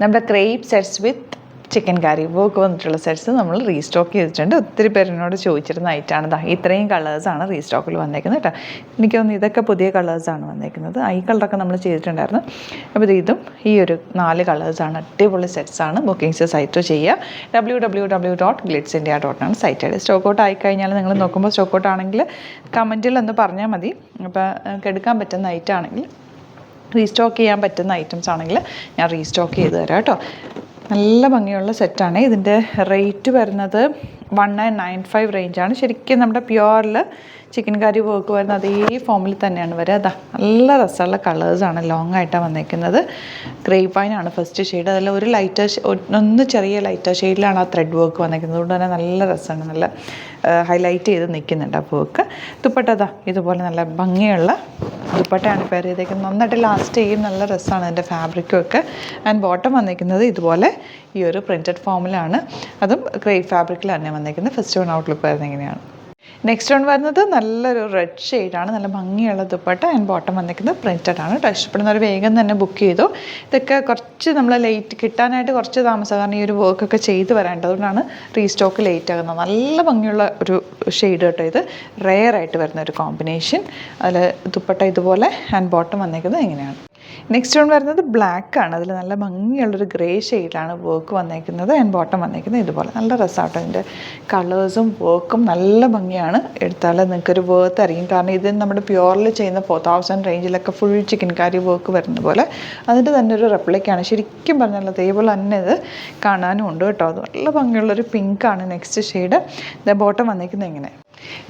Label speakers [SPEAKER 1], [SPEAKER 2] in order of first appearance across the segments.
[SPEAKER 1] നമ്മുടെ crepe sets with chicken curry work വന്നിട്ടുള്ള sets നമ്മൾ റീസ്റ്റോക്ക് ചെയ്തിട്ടുണ്ട്. ഒത്തിരി പേരെന്നോട് ചോദിച്ചിരുന്ന ഐറ്റാണ്. ഇത്രയും കളേഴ്സാണ് റീസ്റ്റോക്കിൽ വന്നേക്കുന്നത് കേട്ടോ. എനിക്ക് തോന്നുന്നു ഇതൊക്കെ പുതിയ കളേഴ്സാണ് വന്നേക്കുന്നത്. ഈ കളറൊക്കെ നമ്മൾ ചെയ്തിട്ടുണ്ടായിരുന്നു. അപ്പോൾ ഇതും ഈ ഒരു 4 കളേഴ്സാണ്. അടിപൊളി സെറ്റ്സാണ്. ബുക്കിങ്സ് സൈറ്റ് ചെയ്യുക. www.glitzindia.com ആണ് സൈറ്റ് ഐ ഡി. സ്റ്റോക്ക് ഔട്ട് ആയിക്കഴിഞ്ഞാൽ നിങ്ങൾ നോക്കുമ്പോൾ സ്റ്റോക്ക് ഔട്ട് ആണെങ്കിൽ കമൻറ്റിൽ ഒന്ന് പറഞ്ഞാൽ മതി. അപ്പോൾ എടുക്കാൻ പറ്റുന്ന ഐറ്റം ആണെങ്കിൽ, റീസ്റ്റോക്ക് ചെയ്യാൻ പറ്റുന്ന ഐറ്റംസ് ആണെങ്കിൽ ഞാൻ റീസ്റ്റോക്ക് ചെയ്ത് തരാം കേട്ടോ. നല്ല ഭംഗിയുള്ള സെറ്റാണ്. ഇതിൻ്റെ റേറ്റ് വരുന്നത് 1995 റേഞ്ചാണ്. ശരിക്കും നമ്മുടെ പ്യുവറിൽ ചിക്കൻ കറി വർക്ക് വരുന്ന അതേ ഫോമിൽ തന്നെയാണ് വരിക. അതാ നല്ല രസമുള്ള കളേഴ്സാണ്. ലോങ് ആയിട്ടാണ് വന്നേക്കുന്നത്. ഗ്രേപ്പ് വൈനാണ് ഫസ്റ്റ് ഷെയ്ഡ്. അതിൽ ഒരു ലൈറ്റർ ഒന്ന് ചെറിയ ലൈറ്റർ ഷെയ്ഡിലാണ് ആ ത്രെഡ് വർക്ക് വന്നേക്കുന്നത്. അതുകൊണ്ട് തന്നെ നല്ല രസമാണ്. നല്ല ഹൈലൈറ്റ് ചെയ്ത് നിൽക്കുന്നുണ്ട് ആ വർക്ക്. ദുപ്പട്ട ഇതുപോലെ നല്ല ഭംഗിയുള്ള ദുപ്പട്ടയാണ് പെയർ ചെയ്തേക്കുന്നത്. നന്നായിട്ട് ലാസ്റ്റ് ചെയ്യും. നല്ല രസമാണ് അതിൻ്റെ ഫാബ്രിക്കും ഒക്കെ. ആൻഡ് ബോട്ടം വന്നിരിക്കുന്നത് ഇതുപോലെ ഈ ഒരു പ്രിൻറ്റഡ് ഫോമിലാണ്. അതും ഗ്രേപ്പ് ഫാബ്രിക്കിൽ തന്നെ വന്നിരിക്കുന്നത്. ഫസ്റ്റ് വൺ ഔട്ട്ലുക്ക് വരുന്നത് ഇങ്ങനെയാണ്. നെക്സ്റ്റ് വൺ വരുന്നത് നല്ലൊരു റെഡ് ഷെയ്ഡാണ്. നല്ല ഭംഗിയുള്ള ദുപ്പട്ട ആൻഡ് ബോട്ടം വന്നിരിക്കുന്നത് പ്രിൻറ്റഡ് ആണ്. ഇഷ്ടപ്പെടുന്നവർ വേഗം തന്നെ ബുക്ക് ചെയ്തു. ഇതൊക്കെ കുറച്ച് നമ്മൾ ലേറ്റ് കിട്ടാനായിട്ട് കുറച്ച് താമസം, കാരണം ഈ ഒരു വർക്കൊക്കെ ചെയ്ത് വരേണ്ടത്. അതുകൊണ്ടാണ് റീസ്റ്റോക്ക് ലേറ്റ് ആകുന്നത്. നല്ല ഭംഗിയുള്ള ഒരു ഷെയ്ഡ് കേട്ടോ. ഇത് റെയർ ആയിട്ട് വരുന്ന ഒരു കോമ്പിനേഷൻ. അതിൽ ദുപ്പട്ട ഇതുപോലെ ആൻഡ് ബോട്ടം വന്നിരിക്കുന്നത് ഇങ്ങനെയാണ്. നെക്സ്റ്റ് വൺ വരുന്നത് ബ്ലാക്ക് ആണ്. അതിൽ നല്ല ഭംഗിയുള്ളൊരു ഗ്രേ ഷെയ്ഡിലാണ് വർക്ക് വന്നേക്കുന്നത്. ആൻഡ് ബോട്ടം വന്നേക്കുന്നത് ഇതുപോലെ. നല്ല രസമാട്ടോ. അതിൻ്റെ കളേഴ്സും വർക്കും നല്ല ഭംഗിയാണ്. എടുത്താൽ നിങ്ങൾക്കൊരു വർത്ത് അറിയും. കാരണം ഇത് നമ്മുടെ പ്യുവറിൽ ചെയ്യുന്ന 4000 റേഞ്ചിലൊക്കെ ഫുൾ ചിക്കൻ കറി വർക്ക് വരുന്ന പോലെ അതിൻ്റെ തന്നെ ഒരു റെപ്ലിക്കാണ്. ശരിക്കും പറഞ്ഞാൽ അതേപോലെ തന്നെ ഇത് കാണാനും ഉണ്ട് കേട്ടോ. അത് നല്ല ഭംഗിയുള്ളൊരു പിങ്കാണ് നെക്സ്റ്റ് ഷെയ്ഡ്. ഇത് ബോട്ടം വന്നേക്കുന്നത് ഇങ്ങനെ.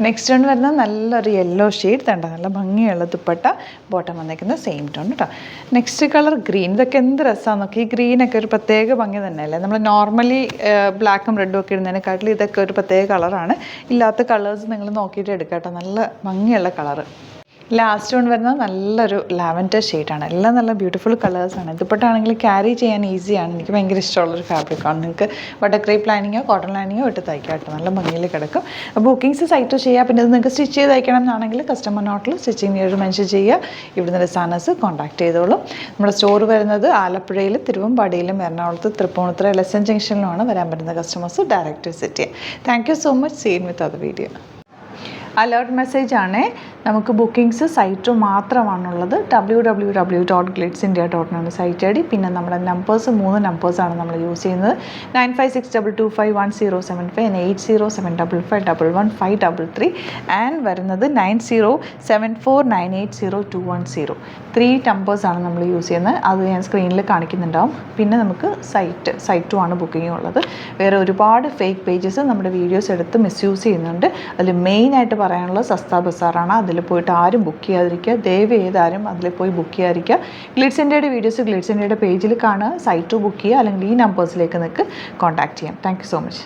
[SPEAKER 1] നെക്സ്റ്റ് വൺ വരുന്നത് നല്ലൊരു യെല്ലോ ഷെയ്ഡ്. തണ്ട നല്ല ഭംഗിയുള്ള ദുപ്പട്ട. ബോട്ടം വന്നേക്കുന്നത് സെയിം ടോൺ കേട്ടോ. Next colour green. ഇതൊക്കെ എന്ത് രസമാണെന്നൊക്കെ. ഈ ഗ്രീനൊക്കെ ഒരു പ്രത്യേക ഭംഗി തന്നെയല്ലേ. നമ്മൾ നോർമലി ബ്ലാക്കും റെഡും ഒക്കെ ഇടുന്നതിനെക്കാട്ടിലും ഇതൊക്കെ ഒരു പ്രത്യേക കളറാണ്. ഇല്ലാത്ത കളേഴ്സ് നിങ്ങൾ നോക്കിയിട്ട് എടുക്കാം കേട്ടോ. നല്ല ഭംഗിയുള്ള കളറ്. ലാസ്റ്റ് വൺ വരുന്നത് നല്ലൊരു ലാവൻഡർ ഷെയ്ഡാണ്. എല്ലാം നല്ല ബ്യൂട്ടിഫുൾ കളേഴ്സാണ്. ദുപ്പട്ടയാണെങ്കിൽ ക്യാരി ചെയ്യാൻ ഈസിയാണ്. എനിക്ക് ഭയങ്കര ഇഷ്ടമുള്ളൊരു ഫാബ്രിക്കാണ്. നിങ്ങൾക്ക് ബട്ടർ ക്രേപ്പ് ലൈനിങ്ങോ കോട്ടൺ ലൈനിങ്ങോ ഇട്ട് തയ്ക്കാം കേട്ടോ. നല്ല ഭംഗിയിൽ കിടക്കും. ബുക്കിങ്സ് സൈറ്റ് ചെയ്യുക. പിന്നെ ഇത് നിങ്ങൾക്ക് സ്റ്റിച്ച് ചെയ്ത് തയ്ക്കണം എന്നാണെങ്കിൽ കസ്റ്റമർ നോട്ടിൽ സ്റ്റിച്ചിങ് ഒരു മെൻഷൻ ചെയ്യുക. ഇവിടുന്ന് ഡിസൈനേഴ്സ് കോൺടാക്ട് ചെയ്തോളും. നമ്മുടെ സ്റ്റോർ വരുന്നത് ആലപ്പുഴയിൽ, തിരുവമ്പാടിയിലും, എറണാകുളത്ത്, തൃപ്പൂണിത്തുറ, LSN ജംഗ്ഷനിലുമാണ് വരാൻ പറ്റുന്ന കസ്റ്റമേഴ്സ് ഡയറക്റ്റ് വിസിറ്റ് ചെയ്യുക. Thank you so much. Seen with other video. Alert message ആണ്. നമുക്ക് ബുക്കിങ്സ് സൈറ്റ് മാത്രമാണുള്ളത്. www.glitzindia.com ആണ് സൈറ്റ് ഐ ഡി. പിന്നെ നമ്മുടെ നമ്പേഴ്സ് 3 നമ്പേഴ്സാണ് നമ്മൾ യൂസ് ചെയ്യുന്നത്. 9562251075 and 8075551153 ആൻഡ് വരുന്നത് 9074980210. 3 നമ്പേഴ്സാണ് നമ്മൾ യൂസ് ചെയ്യുന്നത്. അത് ഞാൻ സ്ക്രീനിൽ കാണിക്കുന്നുണ്ടാവും. പിന്നെ നമുക്ക് സൈറ്റും ആണ് ബുക്കിംഗ് ഉള്ളത്. വേറെ ഒരുപാട് ഫേക്ക് പേജസ് നമ്മുടെ വീഡിയോസ് എടുത്ത് മിസ്യൂസ് ചെയ്യുന്നുണ്ട്. അതിൽ മെയിനായിട്ട് പറയാനുള്ളത് സസ്ത ബസാറാണ്. അതിൽ പോയിട്ട് ആരും ബുക്ക് ചെയ്യാതിരിക്കുക. ദയവ് ചെയ്താരും അതിൽ പോയി ബുക്ക് ചെയ്യാതിരിക്കുക. ഗ്ലിറ്റ്സ് ഇന്ത്യയുടെ വീഡിയോസ് ഗ്ലിറ്റ്സ് ഇന്ത്യയുടെ പേജിൽ കാണുക. സൈറ്റ് ബുക്ക് ചെയ്യുക. അല്ലെങ്കിൽ ഈ നമ്പേഴ്സിലേക്ക് നിങ്ങൾക്ക് കോൺടാക്ട് ചെയ്യാം. Thank you so much.